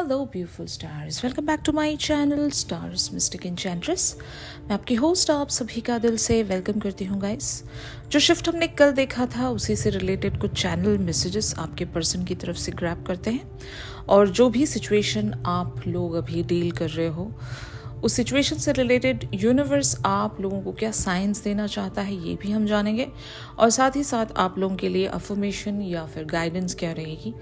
Hello beautiful stars, welcome back to my channel stars mystic enchantress. मैं आपकी host आप सभी का दिल से वेलकम करती हूँ गाइस। जो शिफ्ट हमने कल देखा था उसी से रिलेटेड कुछ चैनल मैसेजेस आपके पर्सन की तरफ से ग्रैब करते हैं, और जो भी सिचुएशन आप लोग अभी डील कर रहे हो उस सिचुएशन से रिलेटेड यूनिवर्स आप लोगों को क्या साइंस देना चाहता है ये भी हम जानेंगे, और साथ ही साथ आप लोगों के लिए अफर्मेशन या फिर गाइडेंस क्या रहेगी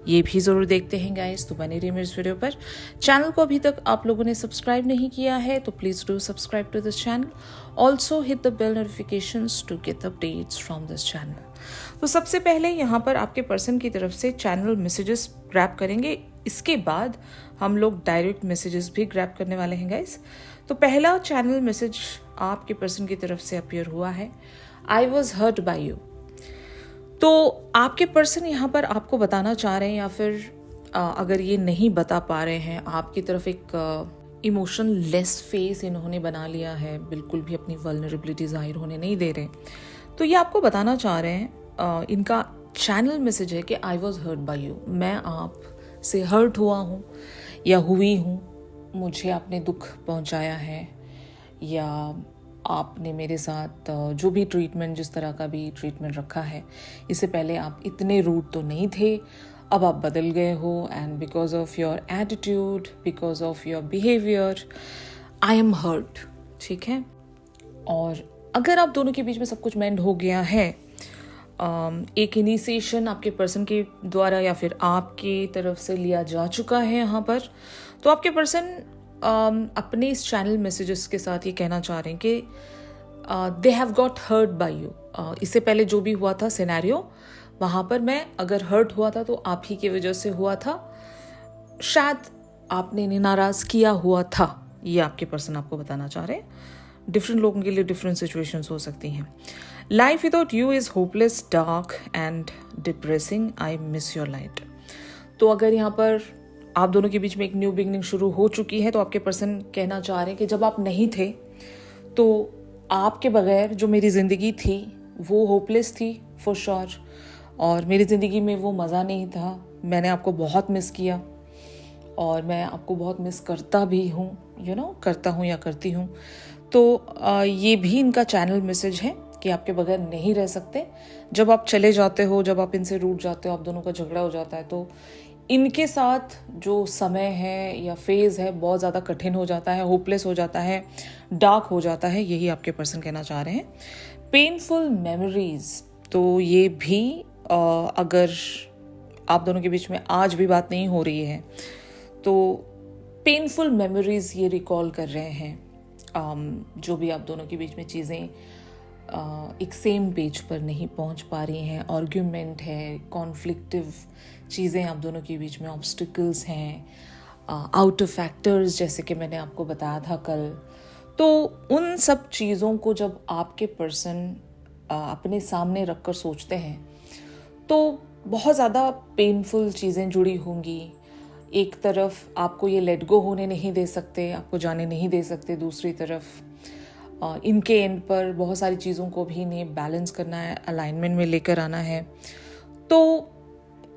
ये भी ज़रूर देखते हैं गाइस। तो बने रहिए मेरे इस वीडियो पर। चैनल को अभी तक आप लोगों ने सब्सक्राइब नहीं किया है तो please do subscribe to this channel. Also hit the bell notifications to get updates from this channel. तो सबसे पहले यहाँ पर आपके पर्सन की तरफ से चैनल मैसेजेस ग्रैब करेंगे, इसके बाद हम लोग डायरेक्ट मैसेजेस भी ग्रैब करने वाले हैं गाइस। तो पहला चैनल मैसेज आपके पर्सन की तरफ से अपीयर हुआ है, I was hurt by you. तो आपके पर्सन यहाँ पर आपको बताना चाह रहे हैं, या फिर अगर ये नहीं बता पा रहे हैं, आपकी तरफ एक इमोशन लेस फेस इन्होंने बना लिया है, बिल्कुल भी अपनी वल्नरेबिलिटी जाहिर होने नहीं दे रहे, तो ये आपको बताना चाह रहे हैं, इनका चैनल मैसेज है कि I was hurt by you, मैं आप से हर्ट हुआ हूँ या हुई हूँ, मुझे आपने दुख पहुँचाया है, या आपने मेरे साथ जो भी ट्रीटमेंट, जिस तरह का भी ट्रीटमेंट रखा है, इससे पहले आप इतने रूड तो नहीं थे, अब आप बदल गए हो, and because of your attitude, because of your behaviour I am hurt. ठीक है, और अगर आप दोनों के बीच में सब कुछ मेंड हो गया है, एक इनिशिएशन आपके पर्सन के द्वारा या फिर आपकी तरफ से लिया जा चुका है यहाँ पर, तो आपके पर्सन अपने इस चैनल मैसेजेस के साथ ये कहना चाह रहे हैं कि they have got hurt by you. इससे पहले जो भी हुआ था सिनेरियो, वहाँ पर मैं अगर हर्ट हुआ था तो आप ही की वजह से हुआ था, शायद आपने इन्हें नाराज़ किया हुआ था, ये आपके पर्सन आपको बताना चाह रहे हैं। डिफरेंट लोगों के लिए डिफरेंट सिचुएशंस हो सकती हैं। Life without you is hopeless, dark and depressing, I miss your light. तो अगर यहाँ पर आप दोनों के बीच में एक न्यू बिगनिंग शुरू हो चुकी है, तो आपके पर्सन कहना चाह रहे हैं कि जब आप नहीं थे तो आपके बगैर जो मेरी ज़िंदगी थी वो होपलेस थी फॉर श्योर, और मेरी ज़िंदगी में वो मज़ा नहीं था, मैंने आपको बहुत मिस किया और मैं आपको बहुत मिस करता भी हूँ, करता हूँ या करती हूँ। तो ये भी इनका चैनल मैसेज है कि आपके बगैर नहीं रह सकते। जब आप चले जाते हो, जब आप इनसे रूठ जाते हो, आप दोनों का झगड़ा हो जाता है, तो इनके साथ जो समय है या फेज़ है बहुत ज़्यादा कठिन हो जाता है, होपलेस हो जाता है, डार्क हो जाता है, यही आपके पर्सन कहना चाह रहे हैं। पेनफुल मेमोरीज, तो ये भी अगर आप दोनों के बीच में आज भी बात नहीं हो रही है तो पेनफुल मेमोरीज ये रिकॉल कर रहे हैं। जो भी आप दोनों के बीच में चीज़ें एक सेम पेज पर नहीं पहुंच पा रही हैं, आर्ग्यूमेंट है, कॉन्फ्लिक्टिव चीज़ें आप दोनों के बीच में, ऑब्स्टिकल्स हैं, आउट ऑफ फैक्टर्स, जैसे कि मैंने आपको बताया था कल। तो उन सब चीज़ों को जब आपके पर्सन अपने सामने रख कर सोचते हैं तो बहुत ज़्यादा पेनफुल चीज़ें जुड़ी होंगी। एक तरफ आपको ये लेट गो होने नहीं दे सकते, आपको जाने नहीं दे सकते, दूसरी तरफ इनके एंड पर बहुत सारी चीज़ों को भी इन्हें बैलेंस करना है, अलाइनमेंट में लेकर आना है, तो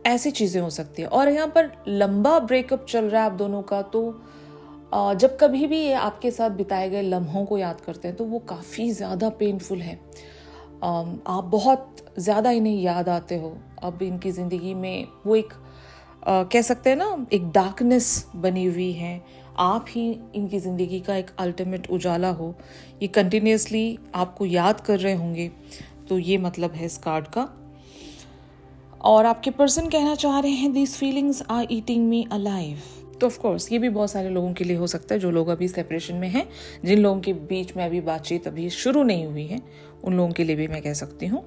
ऐसी चीज़ें हो सकती है। और यहाँ पर लंबा ब्रेकअप चल रहा है आप दोनों का, तो जब कभी भी ये आपके साथ बिताए गए लम्हों को याद करते हैं तो वो काफ़ी ज़्यादा पेनफुल है। आप बहुत ज़्यादा इन्हें याद आते हो। अब इनकी ज़िंदगी में वो एक कह सकते हैं ना, एक डार्कनेस बनी हुई है, आप ही इनकी ज़िंदगी का एक अल्टीमेट उजाला हो, ये कंटिन्यूसली आपको याद कर रहे होंगे, तो ये मतलब है इस कार्ड का। और आपके पर्सन कहना चाह रहे हैं these feelings are eating me alive. तो ऑफ कोर्स ये भी बहुत सारे लोगों के लिए हो सकता है, जो लोग अभी सेपरेशन में हैं, जिन लोगों के बीच में अभी बातचीत अभी शुरू नहीं हुई है, उन लोगों के लिए भी मैं कह सकती हूँ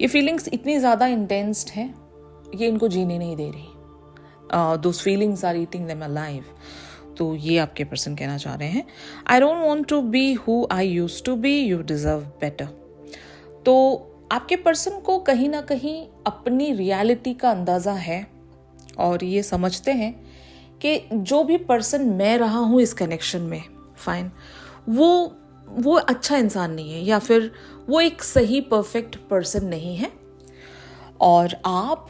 ये फीलिंग्स इतनी ज़्यादा इंटेंस्ड हैं, ये इनको जीने नहीं दे रही। Those feelings are eating them alive. तो ये आपके पर्सन कहना चाह रहे हैं, I don't want to be who I used to be, you deserve better. तो आपके पर्सन को कहीं ना कहीं अपनी रियलिटी का अंदाज़ा है, और ये समझते हैं कि जो भी पर्सन मैं रहा हूँ इस कनेक्शन में, फाइन, वो अच्छा इंसान नहीं है, या फिर वो एक सही परफेक्ट पर्सन नहीं है, और आप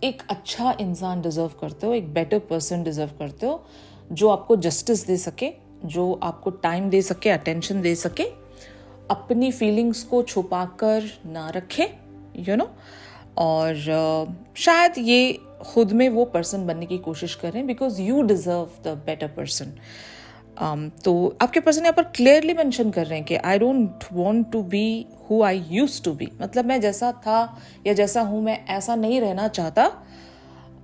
एक अच्छा इंसान डिजर्व करते हो, एक बेटर पर्सन डिजर्व करते हो, जो आपको जस्टिस दे सके, जो आपको टाइम दे सके, अटेंशन दे सके, अपनी फीलिंग्स को छुपा कर ना रखे, और शायद ये खुद में वो पर्सन बनने की कोशिश करें, because you deserve the better person. तो आपके पर्सन यहाँ पर क्लियरली मेंशन कर रहे हैं कि I don't want to be who I used to be, मतलब मैं जैसा था या जैसा हूँ मैं ऐसा नहीं रहना चाहता,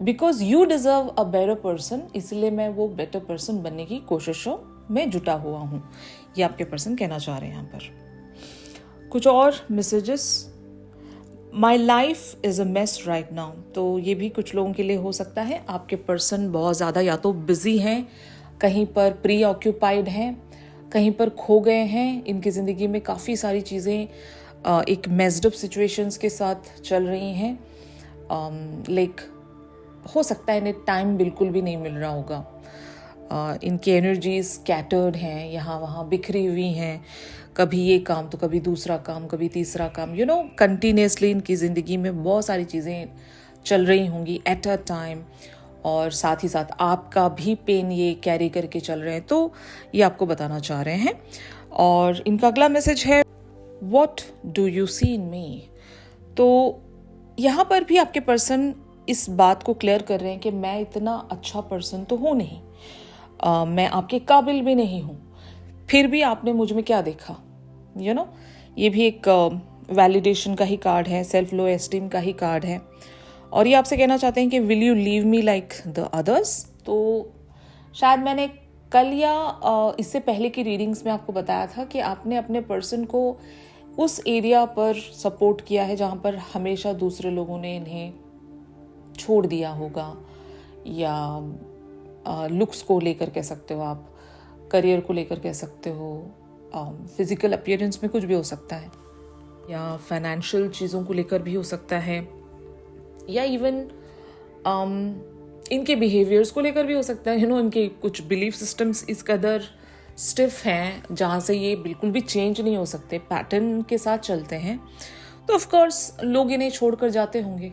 because you deserve a better person, इसलिए मैं वो बेटर पर्सन बनने की कोशिशों में जुटा हुआ हूँ। ये आपके पर्सन कहना चाह रहे हैं यहाँ पर। कुछ और messages, my life is a mess right now. तो ये भी कुछ लोगों के लिए हो सकता है। आपके पर्सन बहुत ज़्यादा या तो बिजी हैं, कहीं पर प्री ऑक्यूपाइड हैं, कहीं पर खो गए हैं, इनकी ज़िंदगी में काफ़ी सारी चीज़ें एक मेस्ड अप सिचुएशंस के साथ चल रही हैं। लाइक हो सकता है इन्हें टाइम बिल्कुल भी नहीं मिल रहा होगा, इनकी एनर्जीज स्कैटर्ड हैं, यहाँ वहाँ बिखरी हुई हैं, कभी ये काम तो कभी दूसरा काम, कभी तीसरा काम, कंटिन्यूसली इनकी ज़िंदगी में बहुत सारी चीज़ें चल रही होंगी एट अ टाइम, और साथ ही साथ आपका भी पेन ये कैरी करके चल रहे हैं, तो ये आपको बताना चाह रहे हैं। और इनका अगला मैसेज है व्हाट डू यू सी इन मी। तो यहाँ पर भी आपके पर्सन इस बात को क्लियर कर रहे हैं कि मैं इतना अच्छा पर्सन तो हूँ नहीं, मैं आपके काबिल भी नहीं हूँ, फिर भी आपने मुझ में क्या देखा, ये भी एक वैलिडेशन का ही कार्ड है, सेल्फ लो एस्टीम का ही कार्ड है। और ये आपसे कहना चाहते हैं कि will you leave me like the others. तो शायद मैंने कल या इससे पहले की रीडिंग्स में आपको बताया था कि आपने अपने पर्सन को उस एरिया पर सपोर्ट किया है जहाँ पर हमेशा दूसरे लोगों ने इन्हें छोड़ दिया होगा, या लुक्स को लेकर कह सकते हो आप, करियर को लेकर कह सकते हो, फिजिकल अपीयरेंस में कुछ भी हो सकता है, या फाइनेंशियल चीज़ों को लेकर भी हो सकता है, या इवन इनके बिहेवियर्स को लेकर भी हो सकता है। इनके कुछ बिलीफ सिस्टम्स इस कदर स्टिफ हैं जहाँ से ये बिल्कुल भी चेंज नहीं हो सकते, पैटर्न के साथ चलते हैं, तो ऑफ कोर्स लोग इन्हें छोड़कर जाते होंगे।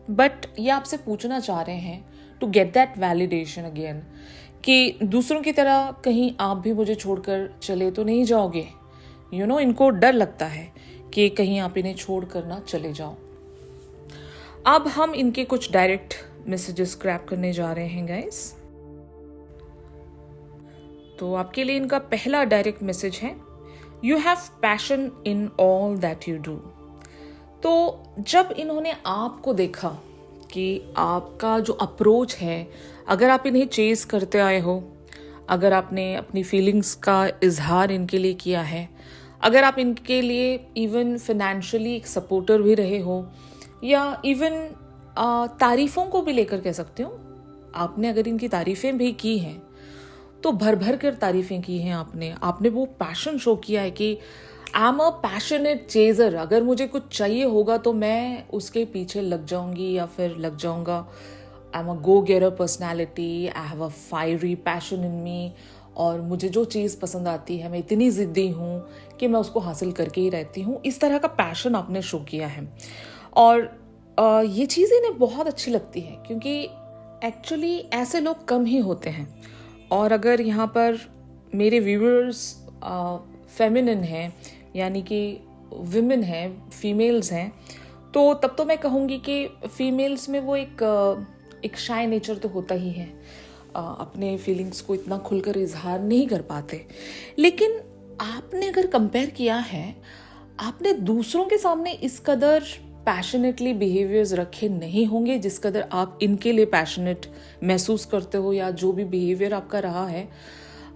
बट ये आपसे पूछना चाह रहे हैं to get that validation again, कि दूसरों की तरह कहीं आप भी मुझे छोड़कर चले तो नहीं जाओगे। इनको डर लगता है कि कहीं आप इन्हें छोड़ कर ना चले जाओ। अब हम इनके कुछ डायरेक्ट मैसेजेस क्रैप करने जा रहे हैं गाइस। तो आपके लिए इनका पहला डायरेक्ट मैसेज है, you have passion in all that you do. तो जब इन्होंने आपको देखा कि आपका जो अप्रोच है, अगर आप इन्हें चेज करते आए हो, अगर आपने अपनी फीलिंग्स का इजहार इनके लिए किया है, अगर आप इनके लिए इवन फाइनेंशियली एक सपोर्टर भी रहे हो, या इवन तारीफ़ों को भी लेकर कह सकते हो, आपने अगर इनकी तारीफ़ें भी की हैं तो भर भर कर तारीफ़ें की हैं आपने वो पैशन शो किया है कि आई एम अ पैशनेट चेजर, अगर मुझे कुछ चाहिए होगा तो मैं उसके पीछे लग जाऊंगी या फिर लग जाऊंगा। I am a go getter personality, I have a fiery passion in me, और मुझे जो चीज़ पसंद आती है मैं इतनी ज़िद्दी हूँ कि मैं उसको हासिल करके ही रहती हूँ। इस तरह का पैशन आपने शो किया है, और ये चीज़ इन्हें बहुत अच्छी लगती है, क्योंकि एक्चुअली ऐसे लोग कम ही होते हैं। और अगर यहाँ पर मेरे व्यूअर्स फेमिनिन हैं, यानी कि विमेन हैं, फीमेल्स हैं, तो तब तो मैं कहूँगी कि फीमेल्स में वो एक शाय नेचर तो होता ही है, अपने फीलिंग्स को इतना खुलकर इजहार नहीं कर पाते। लेकिन आपने अगर कंपेयर किया है, आपने दूसरों के सामने इस कदर पैशनेटली बिहेवियर्स रखे नहीं होंगे जिस कदर आप इनके लिए पैशनेट महसूस करते हो, या जो भी बिहेवियर आपका रहा है,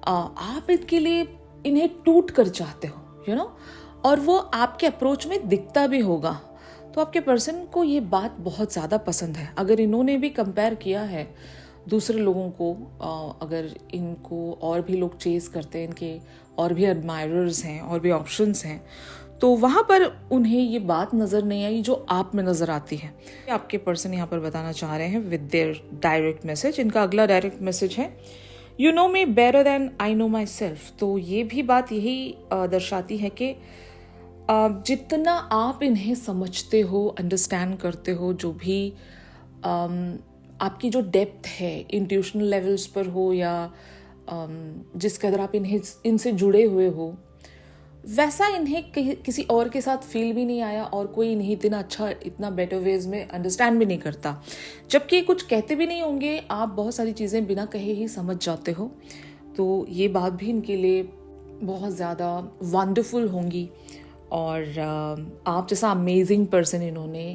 आप इनके लिए इन्हें टूट कर चाहते हो, और वो आपके अप्रोच में दिखता भी होगा। तो आपके पर्सन को ये बात बहुत ज़्यादा पसंद है। अगर इन्होंने भी कंपेयर किया है दूसरे लोगों को, अगर इनको और भी लोग चेज करते हैं, इनके और भी एडमायरर्स हैं, और भी ऑप्शंस हैं, तो वहाँ पर उन्हें ये बात नज़र नहीं आई जो आप में नज़र आती है। आपके पर्सन यहाँ पर बताना चाह रहे हैं विद देयर डायरेक्ट मैसेज। इनका अगला डायरेक्ट मैसेज है, you know me better than I know myself. तो ये भी बात यही दर्शाती है कि जितना आप इन्हें समझते हो, अंडरस्टैंड करते हो, जो भी आपकी जो डेप्थ है इंट्यूशनल लेवल्स पर हो या जिस कदर आप इनसे जुड़े हुए हो, वैसा इन्हें किसी और के साथ फील भी नहीं आया और कोई इन्हें इतना अच्छा, इतना बेटर वेज में अंडरस्टैंड भी नहीं करता। जबकि कुछ कहते भी नहीं होंगे, आप बहुत सारी चीज़ें बिना कहे ही समझ जाते हो। तो ये बात भी इनके लिए बहुत ज़्यादा वंडरफुल होंगी। और आप जैसा अमेजिंग पर्सन इन्होंने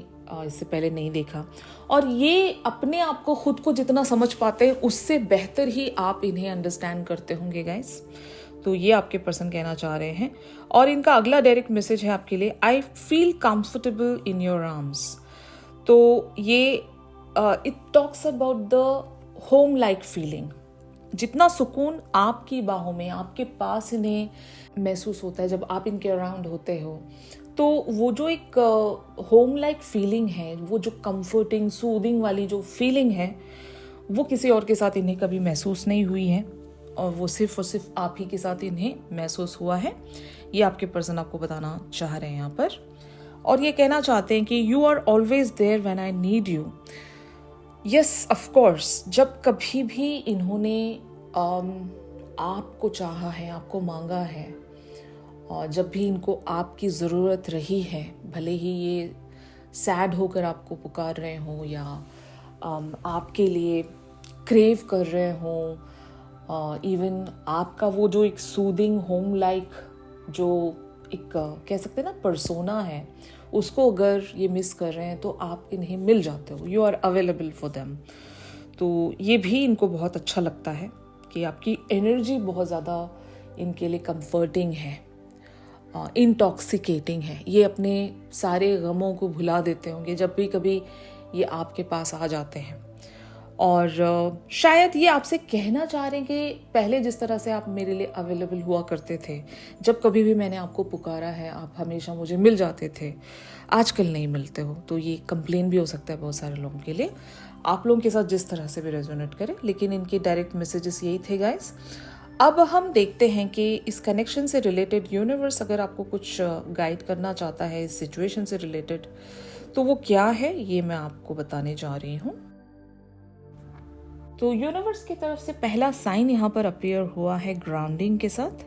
इससे पहले नहीं देखा। और ये अपने आप को, खुद को जितना समझ पाते हैं उससे बेहतर ही आप इन्हें अंडरस्टैंड करते होंगे गाइस। तो ये आपके पर्सन कहना चाह रहे हैं। और इनका अगला डायरेक्ट मैसेज है आपके लिए, I feel comfortable in your arms. तो ये it talks about the home like feeling. जितना सुकून आपकी बाहों में, आपके पास इन्हें महसूस होता है जब आप इनके अराउंड होते हो, तो वो जो एक होम लाइक फीलिंग है, वो जो कंफर्टिंग सूदिंग वाली जो फीलिंग है, वो किसी और के साथ इन्हें कभी महसूस नहीं हुई है और वो सिर्फ और सिर्फ आप ही के साथ इन्हें महसूस हुआ है। ये आपके पर्सन आपको बताना चाह रहे हैं यहाँ पर। और ये कहना चाहते हैं कि you are always there when I need you. Yes of course, जब कभी भी इन्होंने आपको चाहा है, आपको मांगा है, और जब भी इनको आपकी ज़रूरत रही है, भले ही ये सैड होकर आपको पुकार रहे हों या आपके लिए क्रेव कर रहे हों, इवन आपका वो जो एक सूदिंग होम लाइक जो एक कह सकते हैं ना पर्सोना है, उसको अगर ये मिस कर रहे हैं तो आप इन्हें मिल जाते हो, you are available for them. तो ये भी इनको बहुत अच्छा लगता है कि आपकी एनर्जी बहुत ज़्यादा इनके लिए कंफर्टिंग है, इंटॉक्सिकेटिंग है। ये अपने सारे गमों को भुला देते होंगे जब भी कभी ये आपके पास आ जाते हैं। और शायद ये आपसे कहना चाह रहे हैं कि पहले जिस तरह से आप मेरे लिए अवेलेबल हुआ करते थे, जब कभी भी मैंने आपको पुकारा है आप हमेशा मुझे मिल जाते थे, आजकल नहीं मिलते हो। तो ये कंप्लेन भी हो सकता है बहुत सारे लोगों के लिए, आप लोगों के साथ जिस तरह से भी रेजोनेट करे। लेकिन इनके डायरेक्ट मैसेजेस यही थे गाइस। अब हम देखते हैं कि इस कनेक्शन से रिलेटेड यूनिवर्स अगर आपको कुछ गाइड करना चाहता है इस सिचुएशन से रिलेटेड, तो वो क्या है ये मैं आपको बताने जा रही हूँ। तो यूनिवर्स की तरफ से पहला साइन यहाँ पर अपीयर हुआ है ग्राउंडिंग के साथ।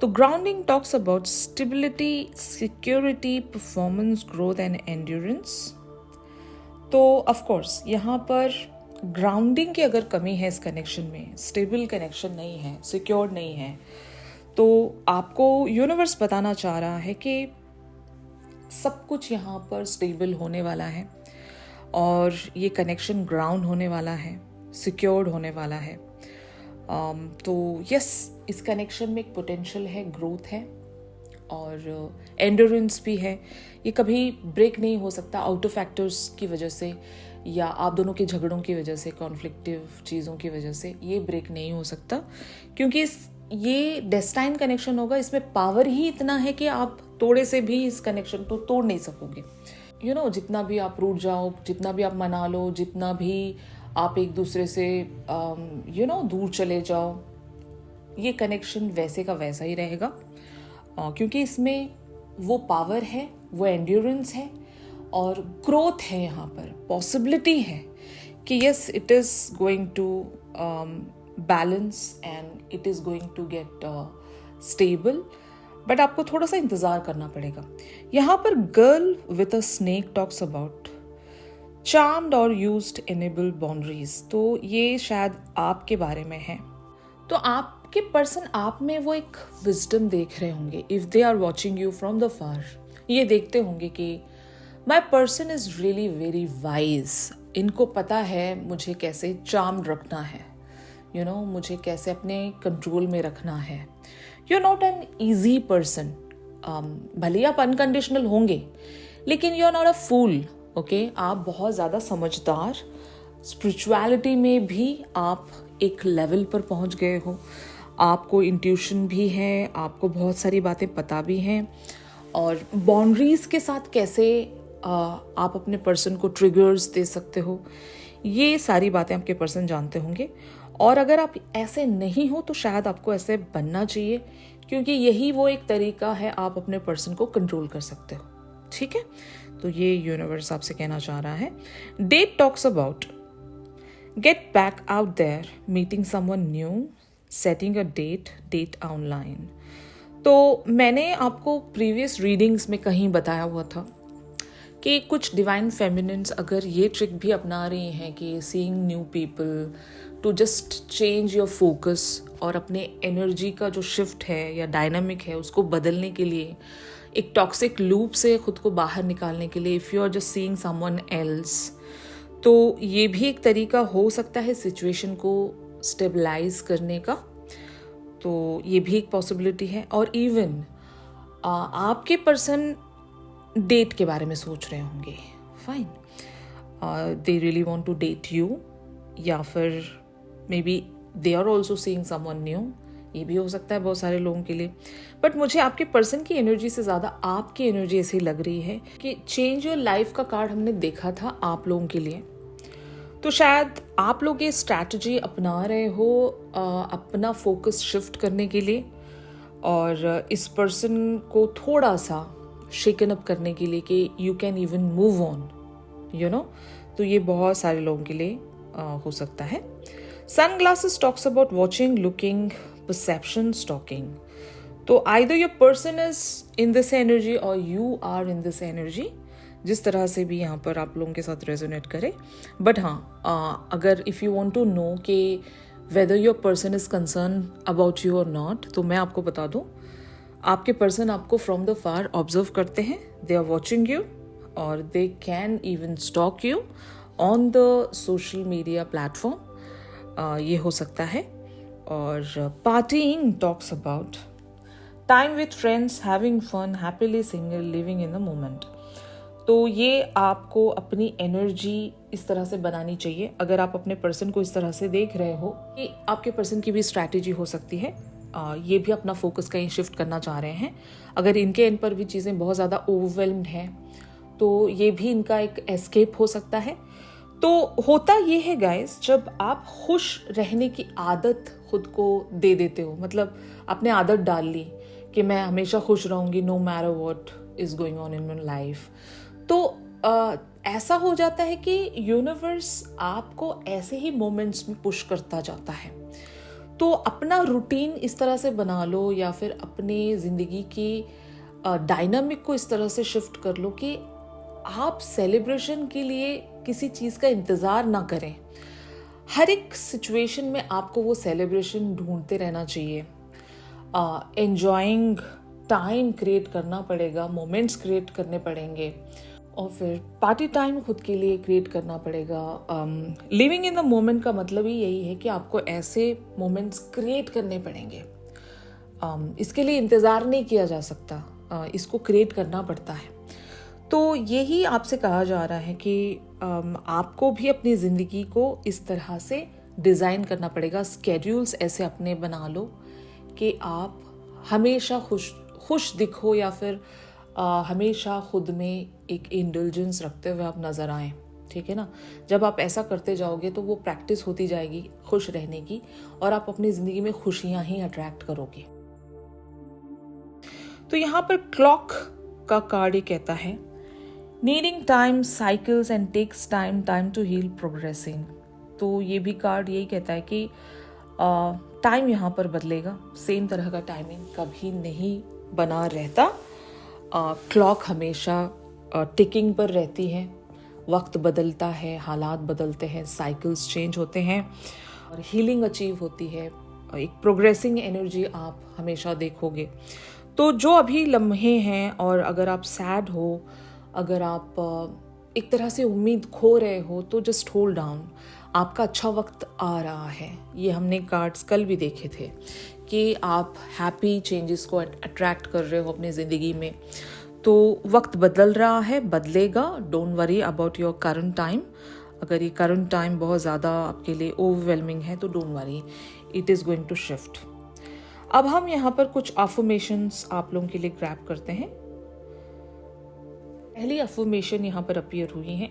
तो grounding talks about stability, security, performance, growth and endurance. तो ऑफ कोर्स यहाँ पर ग्राउंडिंग की अगर कमी है इस कनेक्शन में, स्टेबल कनेक्शन नहीं है, सिक्योर नहीं है, तो आपको यूनिवर्स बताना चाह रहा है कि सब कुछ यहाँ पर स्टेबल होने वाला है और ये कनेक्शन ग्राउंड होने वाला है, सिक्योर्ड होने वाला है। तो यस, इस कनेक्शन में एक पोटेंशियल है, ग्रोथ है और एंड्योरेंस भी है। ये कभी ब्रेक नहीं हो सकता आउट ऑफ फैक्टर्स की वजह से या आप दोनों के झगड़ों की वजह से, कॉन्फ्लिक्टिव चीज़ों की वजह से ये ब्रेक नहीं हो सकता, क्योंकि ये डेस्टाइन कनेक्शन होगा। इसमें पावर ही इतना है कि आप थोड़े से भी इस कनेक्शन को तोड़ नहीं सकोगे। यू नो, जितना भी आप रूठ जाओ, जितना भी आप मना लो, जितना भी आप एक दूसरे से दूर चले जाओ, ये कनेक्शन वैसे का वैसा ही रहेगा, क्योंकि इसमें वो पावर है, वो एंड्योरेंस है और ग्रोथ है। यहाँ पर पॉसिबिलिटी है कि yes, it is going to balance and it is going to get stable, but आपको थोड़ा सा इंतज़ार करना पड़ेगा। यहाँ पर girl with a snake talks about charmed और यूज्ड एनेबल बाउंड्रीज। तो ये शायद आपके बारे में है। तो आपके पर्सन आप में वो एक विजडम देख रहे होंगे। If they are watching you from the far, ये देखते होंगे कि my person is really very wise. इनको पता है मुझे कैसे चार्म्ड रखना है, मुझे कैसे अपने कंट्रोल में रखना है। You are not an easy person. भले आप अनकंडीशनल होंगे, लेकिन you are not a fool. Okay, आप बहुत ज़्यादा समझदार, स्पिरिचुअलिटी में भी आप एक लेवल पर पहुंच गए हो, आपको इंट्यूशन भी है, आपको बहुत सारी बातें पता भी हैं, और बाउंड्रीज के साथ कैसे आप अपने पर्सन को ट्रिगर्स दे सकते हो, ये सारी बातें आपके पर्सन जानते होंगे। और अगर आप ऐसे नहीं हो तो शायद आपको ऐसे बनना चाहिए, क्योंकि यही वो एक तरीका है आप अपने पर्सन को कंट्रोल कर सकते हो। ठीक है, तो ये यूनिवर्स आपसे कहना चाह रहा है। Date talks about get back out there, meeting someone new, setting a date online. तो मैंने आपको प्रीवियस रीडिंग्स में कहीं बताया हुआ था कि कुछ डिवाइन फेमिनिन्स अगर ये ट्रिक भी अपना रही हैं कि seeing new people to just change your focus और अपने एनर्जी का जो शिफ्ट है या डायनामिक है उसको बदलने के लिए, एक टॉक्सिक लूप से खुद को बाहर निकालने के लिए, if you are just seeing someone else, तो ये भी एक तरीका हो सकता है सिचुएशन को स्टेबलाइज करने का। तो ये भी एक पॉसिबिलिटी है। और इवन आपके पर्सन डेट के बारे में सोच रहे होंगे, fine, they really want to date you, या फिर maybe they are also seeing someone new, ये भी हो सकता है बहुत सारे लोगों के लिए। बट मुझे आपके पर्सन की एनर्जी से ज़्यादा आपकी एनर्जी ऐसी लग रही है कि चेंज योर लाइफ का कार्ड हमने देखा था आप लोगों के लिए। तो शायद आप लोग ये स्ट्रैटेजी अपना रहे हो अपना फोकस शिफ्ट करने के लिए और इस पर्सन को थोड़ा सा शेकन अप करने के लिए कि you can even move on, you know. तो ये बहुत सारे लोगों के लिए हो सकता है। Sunglasses talks about watching, looking, perception, stalking. तो either your person is in this energy और you are in this energy, जिस तरह से भी यहाँ पर आप लोगों के साथ रेजोनेट करे। बट हाँ, अगर if you want to know कि whether your person is concern about you और नॉट, तो मैं आपको बता दूँ, आपके पर्सन आपको फ्रॉम द फार ऑब्जर्व करते हैं, दे आर वॉचिंग यू और they can even stalk you on the social media platform, ये हो सकता है। और partying talks about time with friends, having fun, happily single, living in the moment. तो ये आपको अपनी एनर्जी इस तरह से बनानी चाहिए। अगर आप अपने पर्सन को इस तरह से देख रहे हो, कि आपके पर्सन की भी स्ट्रैटेजी हो सकती है, ये भी अपना फोकस कहीं शिफ्ट करना चाह रहे हैं। अगर इनके एंड पर भी चीज़ें बहुत ज़्यादा ओवरवेल्म्ड हैं तो ये भी इनका एक एस्केप हो सकता है। तो होता ये है गाइस, जब आप खुश रहने की आदत खुद को दे देते हो, मतलब आपने आदत डाल ली कि मैं हमेशा खुश रहूँगी no matter what is going on in my life, तो ऐसा हो जाता है कि यूनिवर्स आपको ऐसे ही मोमेंट्स में पुश करता जाता है। तो अपना रूटीन इस तरह से बना लो या फिर अपनी ज़िंदगी की डायनामिक को इस तरह से शिफ्ट कर लो कि आप सेलिब्रेशन के लिए किसी चीज़ का इंतज़ार ना करें। हर एक सिचुएशन में आपको वो सेलिब्रेशन ढूंढते रहना चाहिए। एन्जॉइंग टाइम क्रिएट करना पड़ेगा, मोमेंट्स क्रिएट करने पड़ेंगे और फिर पार्टी टाइम खुद के लिए क्रिएट करना पड़ेगा। लिविंग इन द मोमेंट का मतलब ही यही है कि आपको ऐसे मोमेंट्स क्रिएट करने पड़ेंगे। इसके लिए इंतज़ार नहीं किया जा सकता, इसको क्रिएट करना पड़ता है। तो यही आपसे कहा जा रहा है कि आपको भी अपनी ज़िंदगी को इस तरह से डिज़ाइन करना पड़ेगा। स्केड्यूल्स ऐसे अपने बना लो कि आप हमेशा खुश दिखो या फिर हमेशा खुद में एक इंडल्जेंस रखते हुए आप नज़र आएँ, ठीक है ना। जब आप ऐसा करते जाओगे तो वो प्रैक्टिस होती जाएगी खुश रहने की और आप अपनी ज़िंदगी में खुशियाँ ही अट्रैक्ट करोगे। तो यहाँ पर क्लॉक का कार्ड ये कहता है needing time, cycles and takes time to heal, progressing. तो ये भी कार्ड यही कहता है कि टाइम यहाँ पर बदलेगा, सेम तरह का टाइमिंग कभी नहीं बना रहता। क्लॉक हमेशा टिकिंग पर रहती है, वक्त बदलता है, हालात बदलते हैं, साइकिल्स चेंज होते हैं और हीलिंग अचीव होती है, एक प्रोग्रेसिंग एनर्जी आप हमेशा देखोगे। तो जो अभी लम्हे हैं और अगर आप सैड हो, अगर आप एक तरह से उम्मीद खो रहे हो, तो जस्ट होल्ड डाउन, आपका अच्छा वक्त आ रहा है। ये हमने कार्ड्स कल भी देखे थे कि आप हैप्पी चेंजेस को अट्रैक्ट कर रहे हो अपनी ज़िंदगी में। तो वक्त बदल रहा है, बदलेगा। Don't worry about your current time. अगर ये करंट टाइम बहुत ज़्यादा आपके लिए ओवरवेलमिंग है तो don't worry, it is going to shift. अब हम यहाँ पर कुछ अफर्मेशंस आप लोगों के लिए ग्रैब करते हैं। पहली अफर्मेशन यहाँ पर अपीयर हुई है,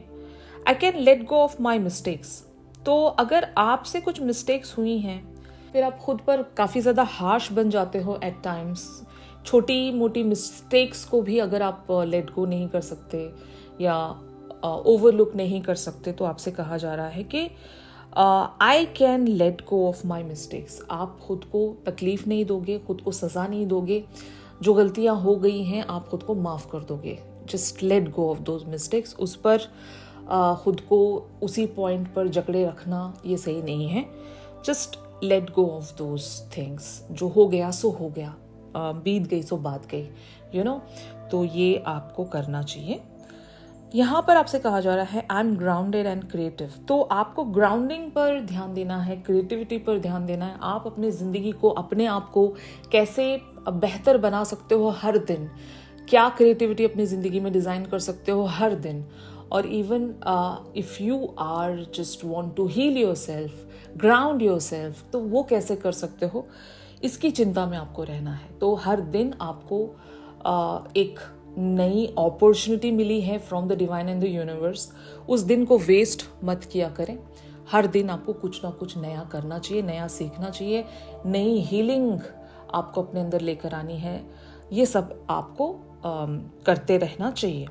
I can let go of my mistakes. तो अगर आपसे कुछ मिस्टेक्स हुई हैं, फिर आप खुद पर काफ़ी ज़्यादा हार्श बन जाते हो एट टाइम्स। छोटी मोटी मिस्टेक्स को भी अगर आप लेट गो नहीं कर सकते या ओवरलुक नहीं कर सकते, तो आपसे कहा जा रहा है कि I can let go of my mistakes. आप खुद को तकलीफ नहीं दोगे, खुद को सज़ा नहीं दोगे, जो गलतियां हो गई हैं आप खुद को माफ़ कर दोगे। Just let go of those mistakes. उस पर खुद को उसी पॉइंट पर जकड़े रखना ये सही नहीं है। Just let go of those things. जो हो गया सो हो गया, बीत गई सो बात गई, यू नो। तो ये आपको करना चाहिए। यहाँ पर आपसे कहा जा रहा है I M grounded and creative. तो आपको ग्राउंडिंग पर ध्यान देना है, क्रिएटिविटी पर ध्यान देना है। आप अपनी ज़िंदगी को, अपने आप को कैसे बेहतर बना सकते हो हर दिन, क्या क्रिएटिविटी अपनी ज़िंदगी में डिज़ाइन कर सकते हो हर दिन। और even if you are just want to heal yourself, ground yourself, तो वो कैसे कर सकते हो, इसकी चिंता में आपको रहना है। तो हर दिन आपको एक नई अपॉर्चुनिटी मिली है from the divine and the universe. उस दिन को वेस्ट मत किया करें। हर दिन आपको कुछ ना कुछ नया करना चाहिए, नया सीखना चाहिए, नई हीलिंग आपको अपने अंदर लेकर आनी है। ये सब आपको करते रहना चाहिए।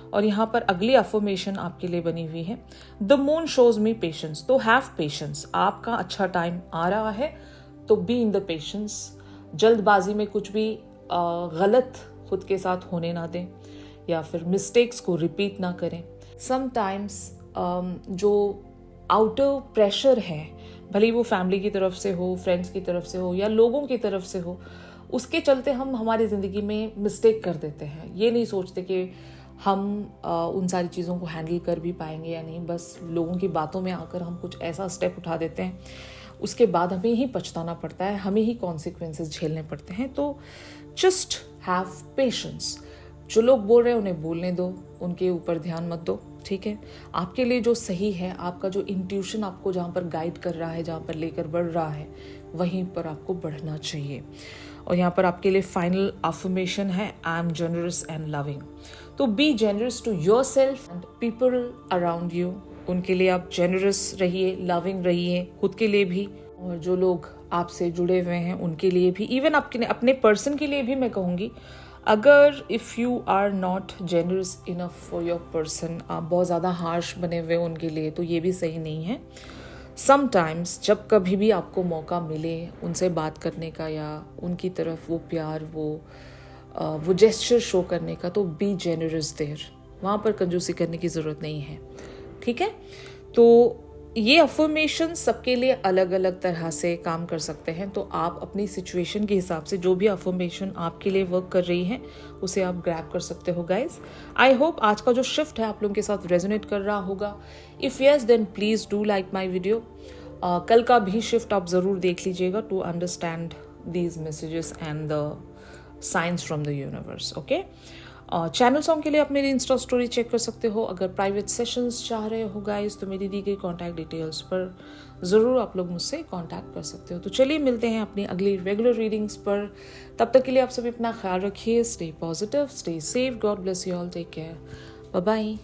और यहाँ पर अगली अफर्मेशन आपके लिए बनी हुई है, the moon shows me patience. तो हैव पेशेंस। आपका अच्छा टाइम आ रहा है, तो बी इन द पेशेंस। जल्दबाजी में कुछ भी गलत खुद के साथ होने ना दें, या फिर मिस्टेक्स को रिपीट ना करें। समटाइम्स जो आउटर प्रेशर है, भले वो फैमिली की तरफ से हो, फ्रेंड्स की तरफ से हो, या लोगों की तरफ से हो, उसके चलते हम हमारी ज़िंदगी में मिस्टेक कर देते हैं। ये नहीं सोचते कि हम उन सारी चीज़ों को हैंडल कर भी पाएंगे या नहीं। बस लोगों की बातों में आकर हम कुछ ऐसा स्टेप उठा देते हैं, उसके बाद हमें ही पछताना पड़ता है, हमें ही कॉन्सिक्वेंसेस झेलने पड़ते हैं। तो जस्ट हैव पेशेंस। जो लोग बोल रहे हैं उन्हें बोलने दो, उनके ऊपर ध्यान मत दो, ठीक है। आपके लिए जो सही है, आपका जो इंट्यूशन आपको जहाँ पर गाइड कर रहा है, जहाँ पर लेकर बढ़ रहा है, वहीं पर आपको बढ़ना चाहिए। और यहाँ पर आपके लिए फाइनल अफर्मेशन है, I am generous and loving. तो be generous to yourself and people around you. उनके लिए आप जनरस रहिए, लविंग रहिए, खुद के लिए भी, और जो लोग आपसे जुड़े हुए हैं उनके लिए भी, इवन आपके अपने पर्सन के लिए भी मैं कहूँगी। अगर if you are not generous enough for your person, आप बहुत ज़्यादा हार्श बने हुए उनके लिए, तो ये भी सही नहीं है। समटाइम्स जब कभी भी आपको मौका मिले उनसे बात करने का, या उनकी तरफ वो प्यार, वो जेस्चर शो करने का, तो बी जेनरस देयर। वहाँ पर कंजूसी करने की ज़रूरत नहीं है, ठीक है। तो ये अफर्मेशन सबके लिए अलग अलग तरह से काम कर सकते हैं। तो आप अपनी सिचुएशन के हिसाब से जो भी अफर्मेशन आपके लिए वर्क कर रही है, उसे आप ग्रैब कर सकते हो गाइज। आई होप आज का जो शिफ्ट है आप लोगों के साथ रेजोनेट कर रहा होगा। If yes then please do like my video. कल का भी शिफ्ट आप ज़रूर देख लीजिएगा to understand these messages and the science from the universe, okay. Channel song के लिए आप मेरी इंस्टा स्टोरी चेक कर सकते हो। अगर प्राइवेट सेशंस चाह रहे हो गाइस, तो मेरी दी गई कॉन्टैक्ट डिटेल्स पर ज़रूर आप लोग मुझसे कॉन्टैक्ट कर सकते हो। तो चलिए मिलते हैं अपनी अगली रेगुलर रीडिंग्स पर। तब तक के लिए आप सभी अपना ख्याल रखिए। Stay positive, stay safe, God bless you all, take care, bye bye.